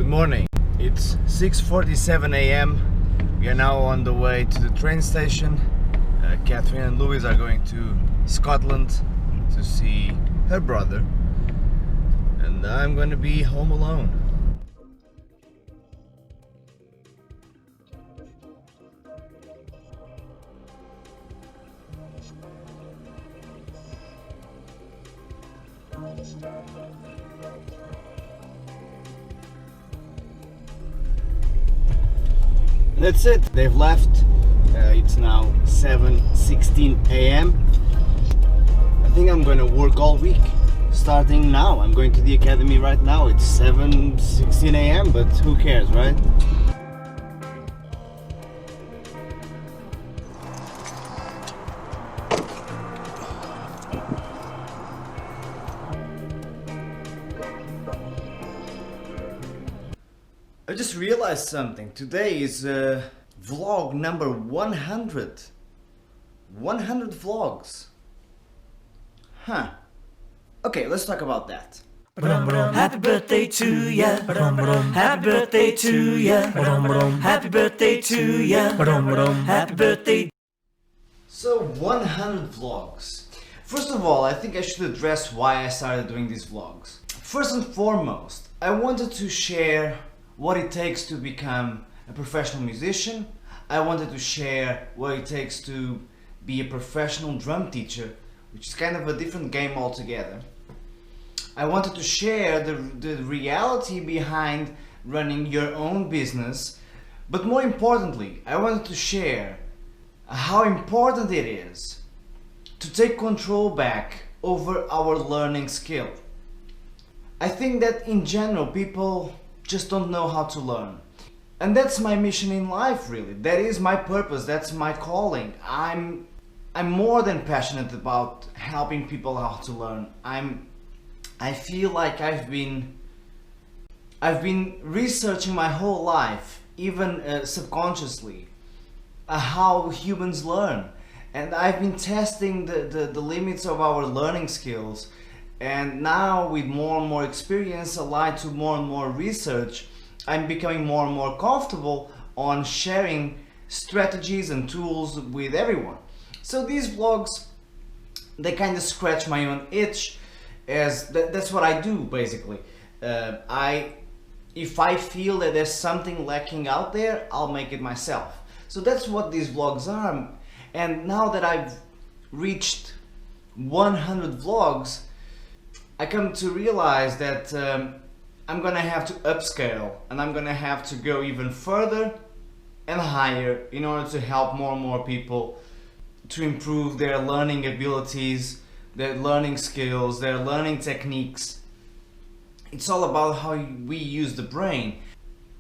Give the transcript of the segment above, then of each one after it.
Good morning. It's 6:47 a.m. We are now on the way to the train station. Catherine and Louis are going to Scotland to see her brother, and I'm going to be home alone. That's it. They've left. It's now 7:16 a.m. I think I'm gonna work all week. Starting now. I'm going to the academy right now. It's 7:16 a.m. but who cares, right? I just realized something. Today is vlog number 100. 100 vlogs. Huh. Okay, let's talk about that. Happy birthday to ya. Happy birthday to ya. Happy birthday to ya. Happy birthday. So 100 vlogs. First of all, I think I should address why I started doing these vlogs. First and foremost, I wanted to share what it takes to become a professional musician. I wanted to share what it takes to be a professional drum teacher, which is kind of a different game altogether. I wanted to share the reality behind running your own business, but more importantly, I wanted to share how important it is to take control back over our learning skill. I think that in general, people just don't know how to learn. And that's my mission in life, really. That is my purpose, that's my calling. I'm more than passionate about helping people how to learn. I feel like I've been researching my whole life, even subconsciously, how humans learn. And I've been testing the limits of our learning skills. And now, with more and more experience allied to more and more research, I'm becoming more and more comfortable on sharing strategies and tools with everyone. So these vlogs, they kind of scratch my own itch, as that's what I do basically. If I feel that there's something lacking out there, I'll make it myself. So that's what these vlogs are. And now that I've reached 100 vlogs, I come to realize that I'm gonna have to upscale, and I'm gonna have to go even further and higher in order to help more and more people to improve their learning abilities, their learning skills, their learning techniques. It's all about how we use the brain.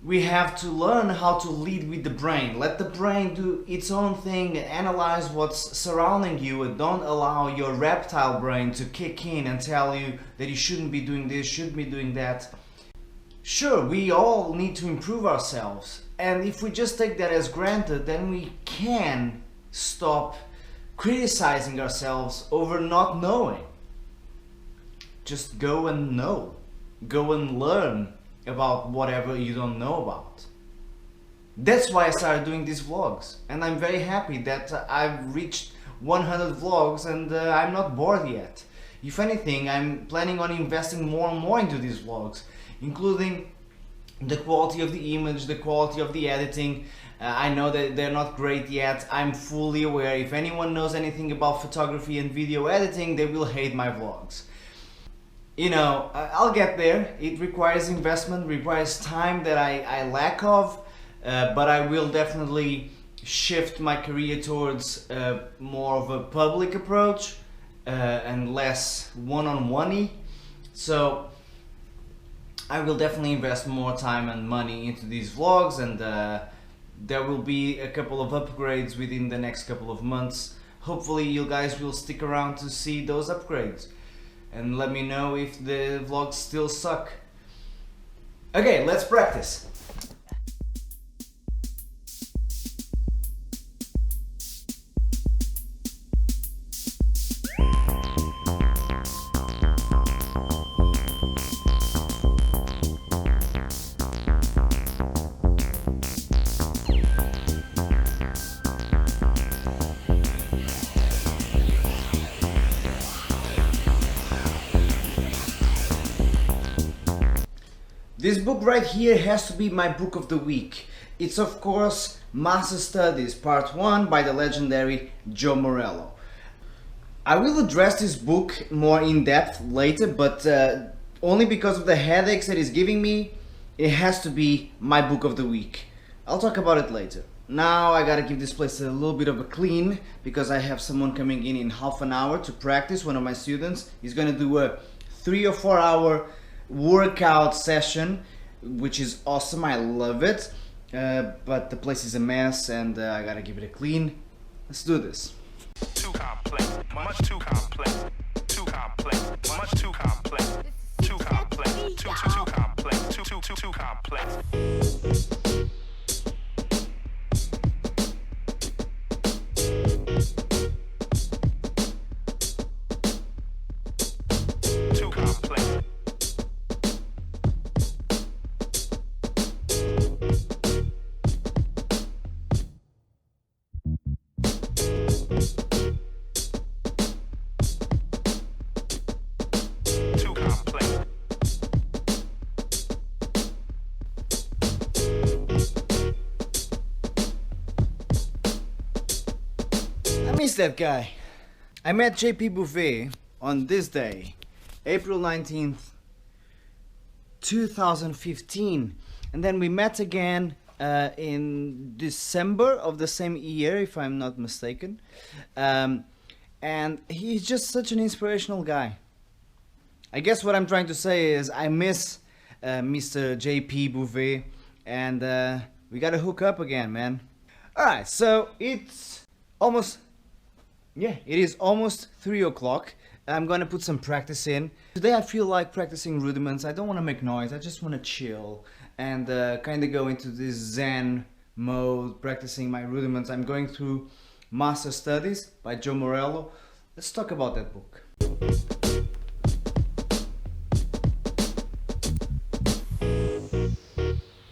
We have to learn how to lead with the brain. Let the brain do its own thing, analyze what's surrounding you, and don't allow your reptile brain to kick in and tell you that you shouldn't be doing this, shouldn't be doing that. Sure, we all need to improve ourselves, and if we just take that as granted, then we can stop criticizing ourselves over not knowing. Just go and know. Go and learn about whatever you don't know about. That's why I started doing these vlogs, and I'm very happy that I've reached 100 vlogs, and I'm not bored yet. If anything, I'm planning on investing more and more into these vlogs, including the quality of the image, the quality of the editing. I know that they're not great yet. I'm fully aware. If anyone knows anything about photography and video editing, they will hate my vlogs. You know, I'll get there. It requires investment, requires time that I lack of, but I will definitely shift my career towards more of a public approach and less one-on-one-y. So I will definitely invest more time and money into these vlogs, and there will be a couple of upgrades within the next couple of months. Hopefully you guys will stick around to see those upgrades. And let me know if the vlogs still suck. Okay, let's practice. This book right here has to be my book of the week. It's of course Master Studies Part 1 by the legendary Joe Morello. I will address this book more in depth later, but only because of the headaches that it's giving me, it has to be my book of the week. I'll talk about it later. Now I gotta give this place a little bit of a clean because I have someone coming in half an hour to practice. One of my students is gonna do a 3 or 4 hour workout session, which is awesome. I love it, but the place is a mess and I gotta give it a clean. Let's do this. Too complex, much too complex, too complex, much too complex, too complex, too complex, too complex. Too complex. Too complex. I miss that guy. I met JP Bouvet on this day, April 19th, 2015. And then we met again in December of the same year, if I'm not mistaken. And he's just such an inspirational guy. I guess what I'm trying to say is I miss Mr. JP Bouvet, and we gotta hook up again, man. Alright, so it's almost... yeah, it is almost 3 o'clock. I'm gonna put some practice in. Today I feel like practicing rudiments. I don't want to make noise, I just want to chill and kind of go into this Zen mode, practicing my rudiments. I'm going through Master Studies by Joe Morello. Let's talk about that book.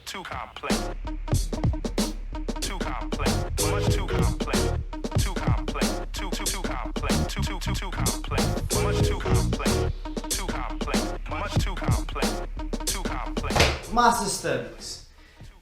Too complex. Too complex. Much too complex. Too complex. Too complex. Too complex. Much too complex. Too complex. Much too complex. Too complex. Master Studies.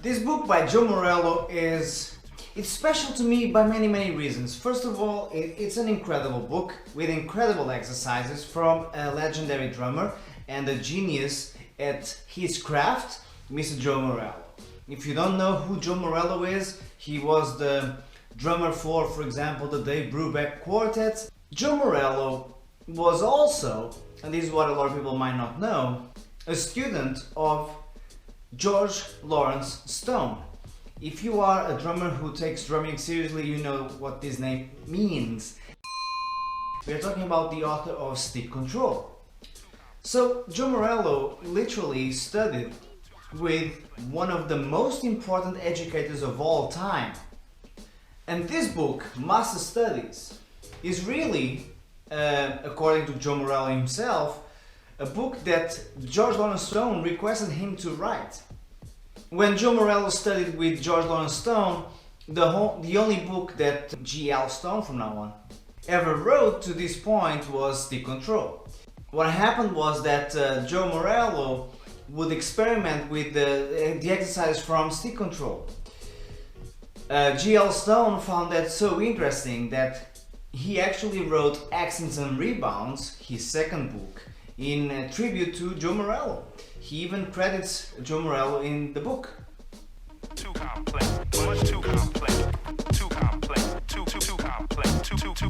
This book by Joe Morello it's special to me by many reasons. First of all, it's an incredible book with incredible exercises from a legendary drummer and a genius at his craft, Mr. Joe Morello. If you don't know who Joe Morello is, he was the drummer for example, the Dave Brubeck Quartet. Joe Morello was also, and this is what a lot of people might not know, a student of George Lawrence Stone. If you are a drummer who takes drumming seriously, you know what this name means. We are talking about the author of Stick Control. So Joe Morello literally studied with one of the most important educators of all time. And this book, Master Studies, is really, according to Joe Morello himself, a book that George Lawrence Stone requested him to write. When Joe Morello studied with George Lawrence Stone, the only book that G.L. Stone from now on ever wrote to this point was Stick Control. What happened was that Joe Morello would experiment with the exercise from Stick Control. G.L. Stone found that so interesting that he actually wrote Accents and Rebounds, his second book, in tribute to Joe Morello. He even credits Joe Morello in the book. Too complex, much too complex, too complex, too complex,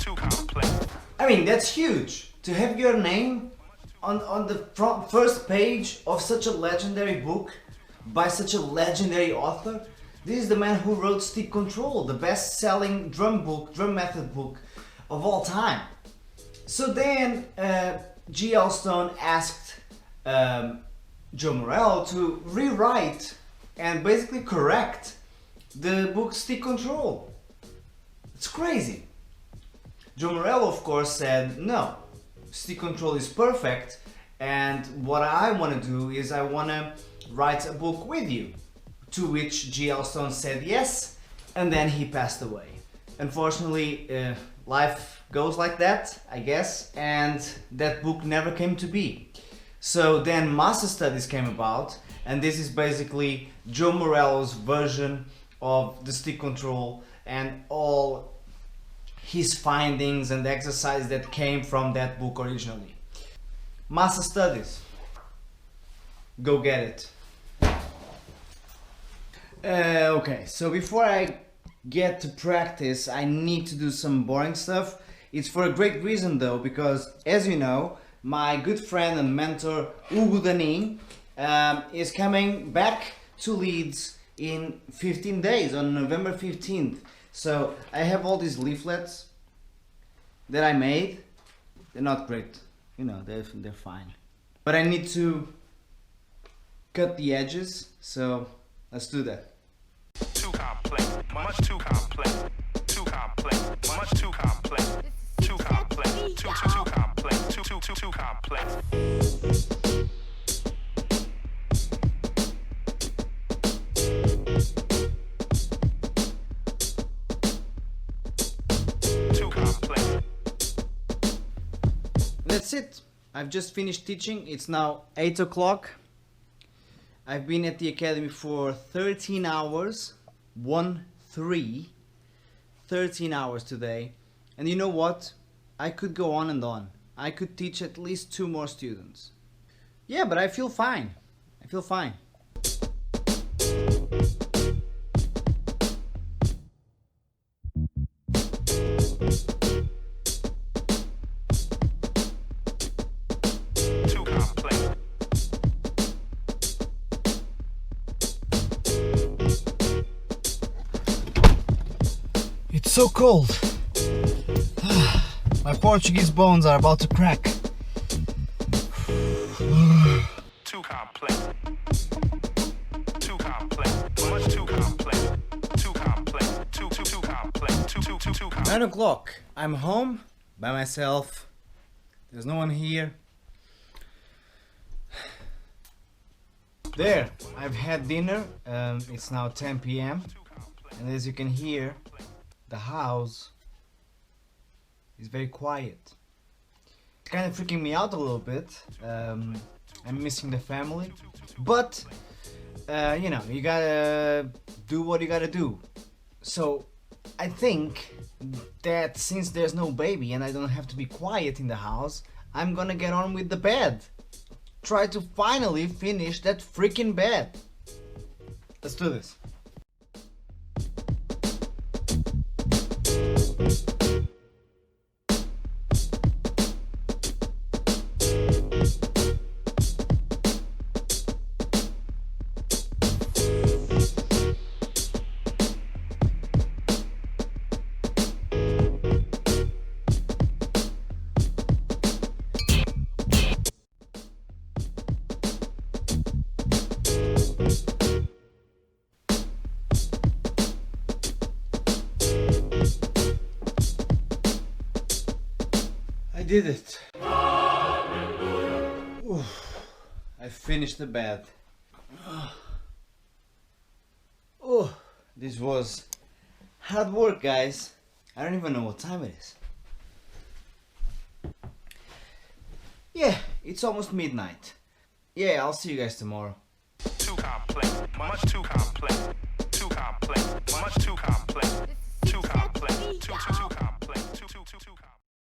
too complex. I mean, that's huge to have your name on the first page of such a legendary book by such a legendary author. This is the man who wrote Stick Control, the best-selling drum method book of all time. So then G.L. Stone asked Joe Morello to rewrite and basically correct the book Stick Control. It's crazy. Joe Morello, of course, said no, Stick Control is perfect, and what I want to do is I want to write a book with you. To which G.L. Stone said yes, and then he passed away. Unfortunately, life goes like that, I guess, and that book never came to be. So then Master Studies came about, and this is basically Joe Morello's version of the stick control and all his findings and exercise that came from that book originally. Massa Studies. Go get it. Okay, so before I get to practice, I need to do some boring stuff. It's for a great reason though, because as you know, my good friend and mentor Hugo Danin is coming back to Leeds in 15 days on November 15th. So I have all these leaflets that I made. They're not great, you know, they're fine. But I need to cut the edges, so let's do that. Too complex, much too complex, too complex, much too complex, too complex, too complex, too complex. Too complex. That's it. I've just finished teaching. It's now 8 o'clock. I've been at the academy for 13 hours. 13 hours today. And you know what? I could go on and on. I could teach at least 2 more students. Yeah, but I feel fine. I feel fine. Too complex. It's so cold. My Portuguese bones are about to crack. Too complex. Too complex. Much too complex. Too complex. Too complex. Too complex. 9 o'clock. I'm home by myself. There's no one here. There, I've had dinner. It's now 10 p.m. And as you can hear, the house is very quiet. It's kind of freaking me out a little bit. I'm missing the family. But, you know, you gotta do what you gotta do. So, I think that since there's no baby and I don't have to be quiet in the house, I'm gonna get on with the bed. Try to finally finish that freaking bed. Let's do this. I did it. Oof. I finished the bed. Oh, this was hard work, guys. I don't even know what time it is. Yeah, it's almost midnight. Yeah, I'll see you guys tomorrow. Too complex. Much too